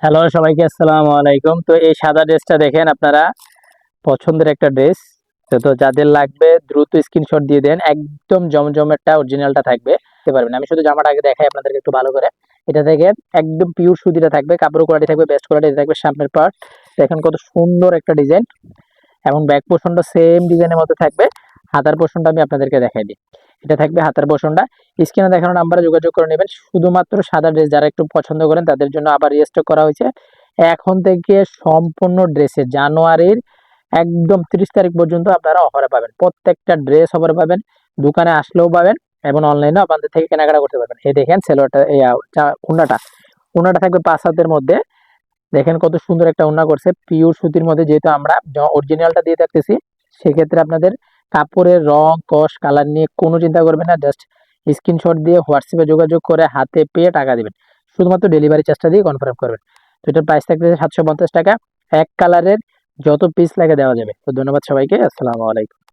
Hello সবাইকে, আসসালামু আলাইকুম। তো এই সাদা ড্রেসটা দেখেন আপনারা, পছন্দের একটা ড্রেস। তো যাদের লাগবে দ্রুত স্ক্রিনশট দিয়ে দেন। একদম জমজমেরটা অরিজিনালটা থাকবে, দেখতে পারবেন। আমি শুধু জামাটা আগে দেখাই আপনাদেরকে একটু ভালো করে। এটা থেকে একদম পিওর সুতিটা থাকবে, কাপড়ের কোয়ালিটি থাকবে বেস্ট কোয়ালিটি থাকবে। সামনের পার্ট দেখেন কত সুন্দর একটা ডিজাইন, এবং ব্যাক পোর্শনটা সেম ডিজাইনের মতো থাকবে। হাতার পোর্শনটা আমি আপনাদেরকে দেখাই দিই। এটা থাকবে হাতার পোর্শনটা। স্ক্রিনে দেখানো নাম্বারে যোগাযোগ করে নেবেন। শুধুমাত্র সাদা ড্রেস যারা একটু পছন্দ করেন তাদের জন্য আবার রিস্টক করা হয়েছে। এখন থেকে সম্পূর্ণ ড্রেসে জানুয়ারির একদম 30 তারিখ পর্যন্ত আপনারা অফারে পাবেন। প্রত্যেকটা ড্রেস অফারে পাবেন, দোকানে আসলেও পাবেন, এবং অনলাইনেও আপনাদের থেকে কেনাকাটা করতে পারবেন। এই দেখেন সেলোয়ারটা, এই ওড়নাটা, ওড়নাটা থাকবে 5 হাতের মধ্যে। দেখেন কত সুন্দর একটা ওড়না করছে পিওর সুতির মধ্যে। যেহেতু আমরা অরিজিনালটা দিয়ে থাকতেছি, সেক্ষেত্রে আপনাদের কাপড়ের রং কস কালার নিয়ে কোনো চিন্তা করবেন না। জাস্ট স্ক্রিনশট দিয়ে হোয়াটসঅ্যাপে যোগাযোগ করে হাতে পেয়ে টাকা দিবেন। শুধুমাত্র ডেলিভারি চার্জটা দিয়ে কনফার্ম করবেন। তো এটার প্রাইস থাকতেছে 750 টাকা। এক কালারের যত পিস লাগে দেওয়া যাবে। তো ধন্যবাদ সবাইকে, আসসালামু আলাইকুম।